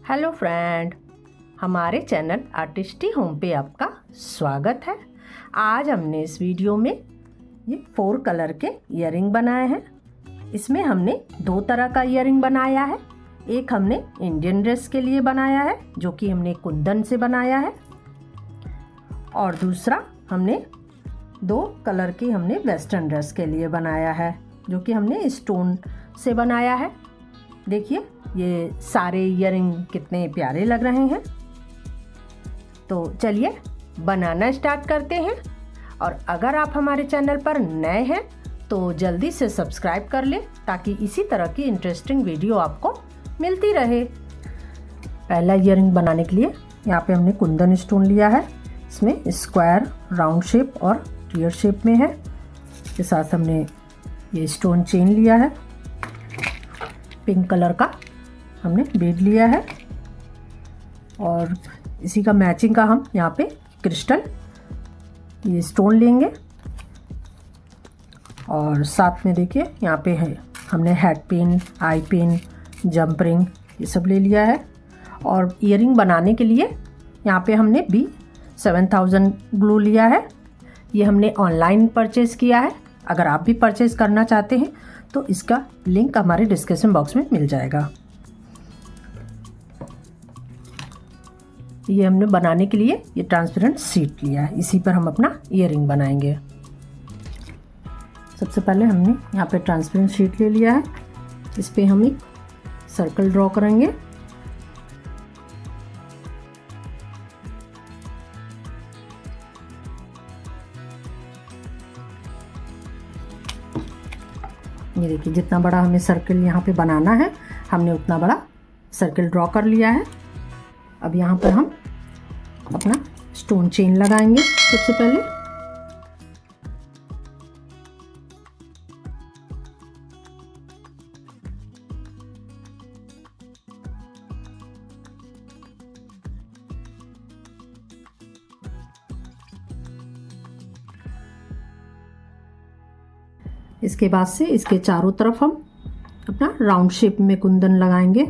Hello friend, हमारे channel आर्टिस्टी home पे आपका स्वागत है। आज हमने इस वीडियो में ये 4 कलर के ईयरिंग बनाए हैं। इसमें हमने 2 तरह का ईयरिंग बनाया है। एक हमने इंडियन ड्रेस के लिए बनाया है जो कि हमने कुंदन से बनाया है, और दूसरा हमने 2 कलर की हमने वेस्टर्न ड्रेस के लिए बनाया है जो कि हमने स्टोन से बनाया है। देखिए ये सारे ईयरिंग कितने प्यारे लग रहे हैं। तो चलिए बनाना स्टार्ट करते हैं। और अगर आप हमारे चैनल पर नए हैं तो जल्दी से सब्सक्राइब कर लें ताकि इसी तरह की इंटरेस्टिंग वीडियो आपको मिलती रहे। पहला ईयरिंग बनाने के लिए यहाँ पे हमने कुंदन स्टोन लिया है। इसमें स्क्वायर, राउंड शेप और टीयर शेप में है। इसके साथ हमने ये स्टोन चेन लिया है। पिंक कलर का हमने बीड लिया है और इसी का मैचिंग का हम यहाँ पे क्रिस्टल ये स्टोन लेंगे। और साथ में देखिए यहाँ पे है हमने हेड पिन, आई पिन, जंप रिंग ये सब ले लिया है। और ईयरिंग बनाने के लिए यहाँ पे हमने B7000 ग्लू लिया है। ये हमने ऑनलाइन परचेज़ किया है। अगर आप भी परचेज़ करना चाहते हैं तो इसका लिंक हमारे डिस्क्रिप्शन बॉक्स में मिल जाएगा। ये हमने बनाने के लिए ये ट्रांसपेरेंट शीट लिया है, इसी पर हम अपना ईयरिंग बनाएंगे। सबसे पहले हमने यहाँ पे ट्रांसपेरेंट शीट ले लिया है। इस पे हम एक सर्कल ड्रॉ करेंगे। ये देखिए जितना बड़ा हमें सर्कल यहाँ पे बनाना है हमने उतना बड़ा सर्कल ड्रॉ कर लिया है। अब यहाँ पर हम अपना स्टोन चेन लगाएंगे। सबसे पहले इसके बाद से इसके चारों तरफ हम अपना राउंड शेप में कुंदन लगाएंगे।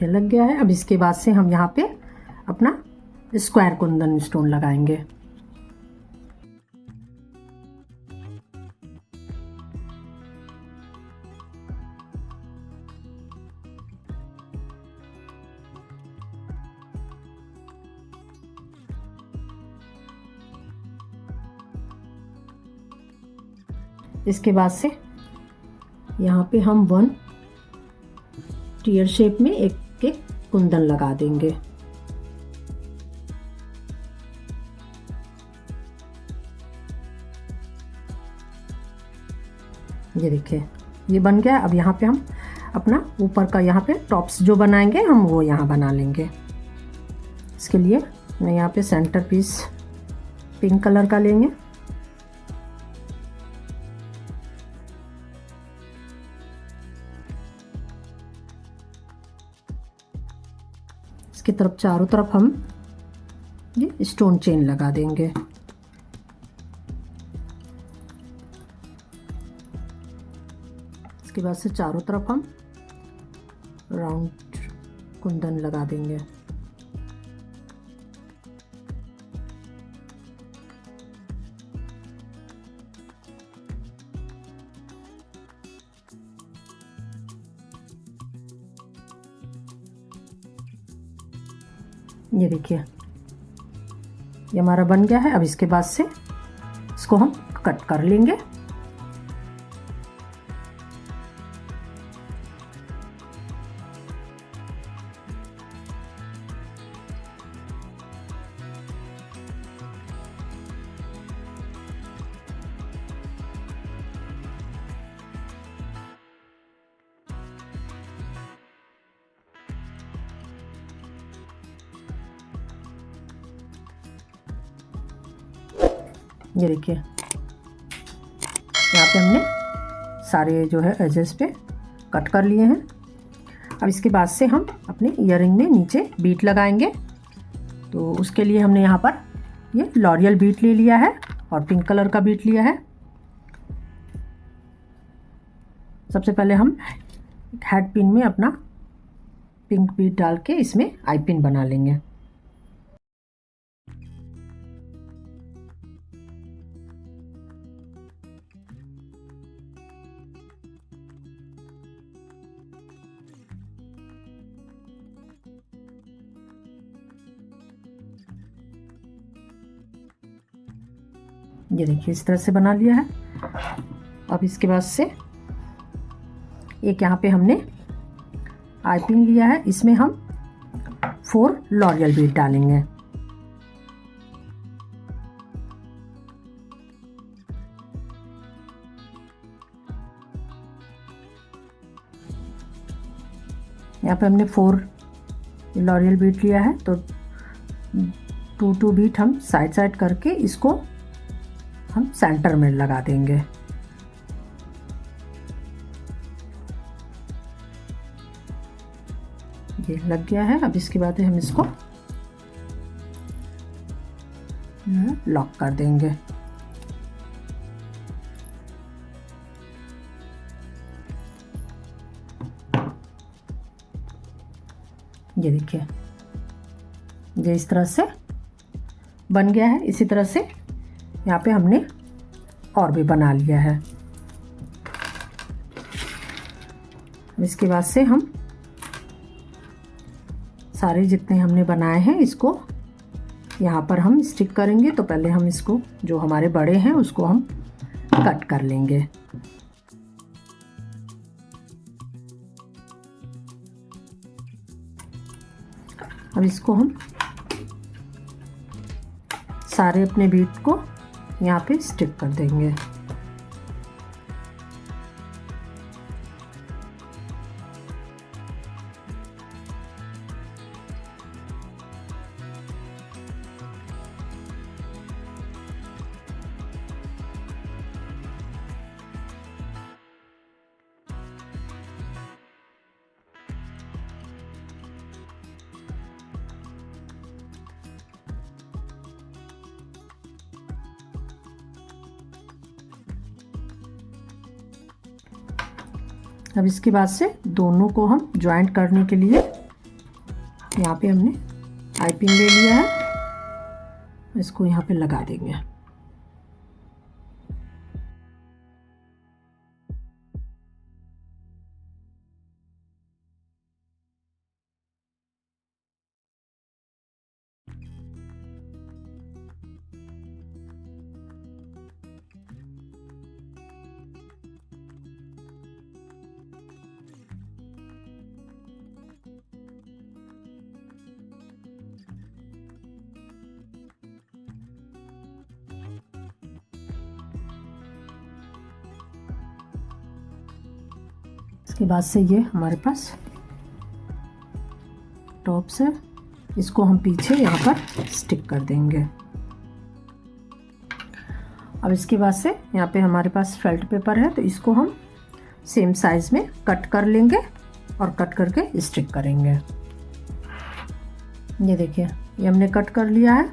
लग गया है। अब इसके बाद से हम यहाँ पे अपना स्क्वायर कुंदन स्टोन लगाएंगे। इसके बाद से यहाँ पे हम 1 टीयर शेप में एक कुंदन लगा देंगे। ये देखिए ये बन गया। अब यहाँ पे हम अपना ऊपर का यहाँ पे टॉप्स जो बनाएंगे हम वो यहाँ बना लेंगे। इसके लिए मैं यहाँ पे सेंटर पीस पिंक कलर का लेंगे। इसकी तरफ चारों तरफ हम ये स्टोन चेन लगा देंगे। इसके बाद से चारों तरफ हम राउंड कुंदन लगा देंगे। ये देखिए ये हमारा बन गया है। अब इसके बाद से इसको हम कट कर लेंगे। ये देखिए यहाँ पे हमने सारे जो है एजेस पे कट कर लिए हैं। अब इसके बाद से हम अपने ईयरिंग में नीचे बीट लगाएंगे। तो उसके लिए हमने यहाँ पर ये लॉरियल बीट ले लिया है और पिंक कलर का बीट लिया है। सबसे पहले हम हेड पिन में अपना पिंक बीट डाल के इसमें आई पिन बना लेंगे। ये देखिए इस तरह से बना लिया है। अब इसके बाद से एक यहाँ पे हमने आई पिन लिया है, इसमें हम 4 लॉरियल बीट डालेंगे। यहाँ पे हमने 4 लॉरियल बीट लिया है, तो 2 बीट हम साइड साइड करके इसको हम सेंटर में लगा देंगे। ये लग गया है। अब इसके बाद हम इसको लॉक कर देंगे। ये देखिए ये इस तरह से बन गया है। इसी तरह से यहाँ पे हमने और भी बना लिया है। इसके बाद से हम सारे जितने हमने बनाए हैं इसको यहाँ पर हम स्टिक करेंगे। तो पहले हम इसको जो हमारे बड़े हैं उसको हम कट कर लेंगे। अब इसको हम सारे अपने बीट को यहाँ पे स्टिक कर देंगे। अब इसके बाद से दोनों को हम ज्वाइंट करने के लिए यहाँ पे हमने आई पिन ले लिया है, इसको यहाँ पे लगा देंगे। इसके बाद से ये हमारे पास टॉप से इसको हम पीछे यहाँ पर स्टिक कर देंगे। अब इसके बाद से यहाँ पे हमारे पास फेल्ट पेपर है, तो इसको हम सेम साइज में कट कर लेंगे और कट करके स्टिक करेंगे। ये देखिए ये हमने कट कर लिया है,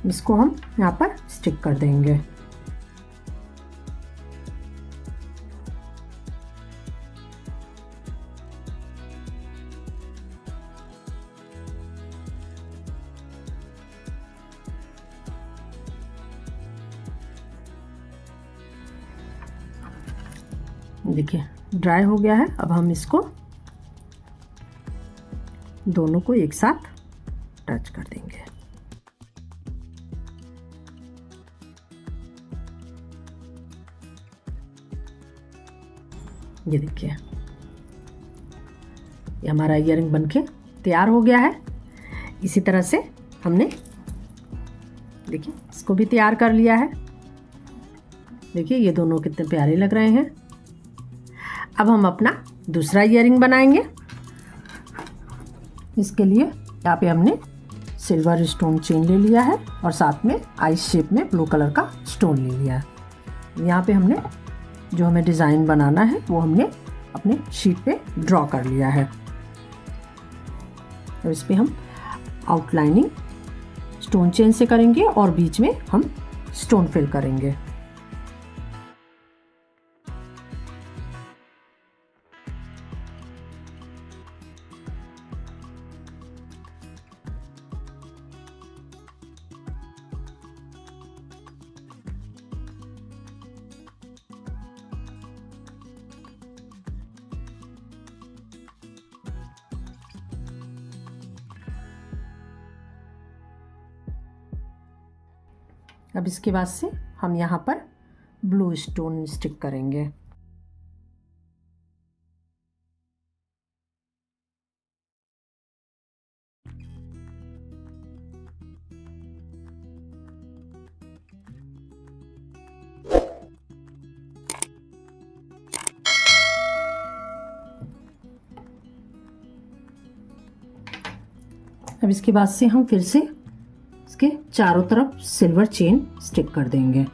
इसको हम यहाँ पर स्टिक कर देंगे। देखिए ड्राई हो गया है। अब हम इसको दोनों को एक साथ टच कर देंगे। ये देखिए ये हमारा ईयरिंग बनके तैयार हो गया है। इसी तरह से हमने देखिए इसको भी तैयार कर लिया है। देखिए ये दोनों कितने प्यारे लग रहे हैं। अब हम अपना दूसरा ईयरिंग बनाएंगे। इसके लिए यहाँ पे हमने सिल्वर स्टोन चेन ले लिया है और साथ में आइस शेप में ब्लू कलर का स्टोन ले लिया है। यहाँ पे हमने जो हमें डिज़ाइन बनाना है वो हमने अपने शीट पे ड्रॉ कर लिया है। अब इस पे हम आउटलाइनिंग स्टोन चेन से करेंगे और बीच में हम स्टोन फिल करेंगे। अब इसके बाद से हम यहाँ पर ब्लू स्टोन स्टिक करेंगे। अब इसके बाद से हम फिर से इसके चारों तरफ सिल्वर चेन स्टिक कर देंगे।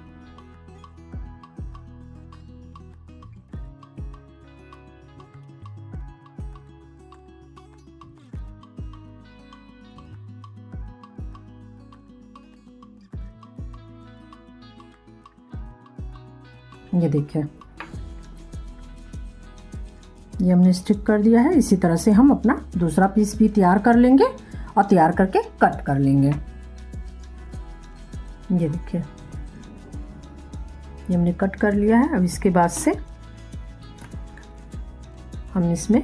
ये देखिए, ये हमने स्टिक कर दिया है। इसी तरह से हम अपना दूसरा पीस भी तैयार कर लेंगे और तैयार करके कट कर लेंगे। ये देखिए, ये हमने कट कर लिया है। अब इसके बाद से हम इसमें,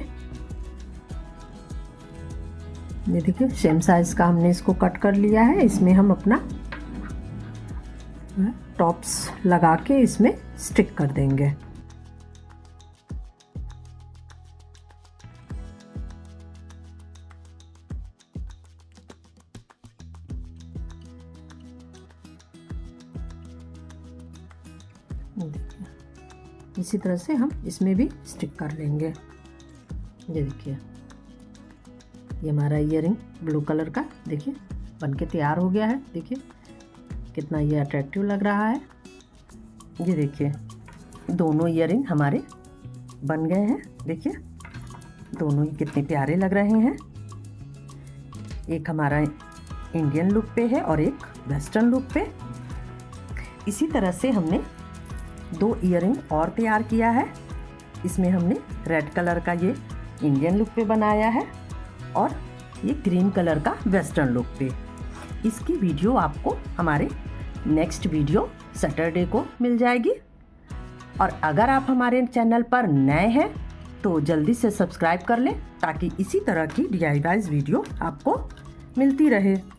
ये देखिए सेम साइज का हमने इसको कट कर लिया है। इसमें हम अपना टॉप्स लगा के इसमें स्टिक कर देंगे। इसी तरह से हम इसमें भी स्टिक कर लेंगे। ये देखिए, ये हमारा ईयरिंग ब्लू कलर का देखिए बनके तैयार हो गया है। देखिए कितना ये अट्रैक्टिव लग रहा है। ये देखिए दोनों ईयरिंग हमारे बन गए हैं। देखिए दोनों ही कितने प्यारे लग रहे हैं। एक हमारा इंडियन लुक पे है और एक वेस्टर्न लुक पे। इसी तरह से हमने 2 ईयरिंग और तैयार किया है। इसमें हमने रेड कलर का ये इंडियन लुक पे बनाया है और ये ग्रीन कलर का वेस्टर्न लुक पे। इसकी वीडियो आपको हमारे नेक्स्ट वीडियो सैटरडे को मिल जाएगी। और अगर आप हमारे चैनल पर नए हैं तो जल्दी से सब्सक्राइब कर लें ताकि इसी तरह की DIY वीडियो आपको मिलती रहे।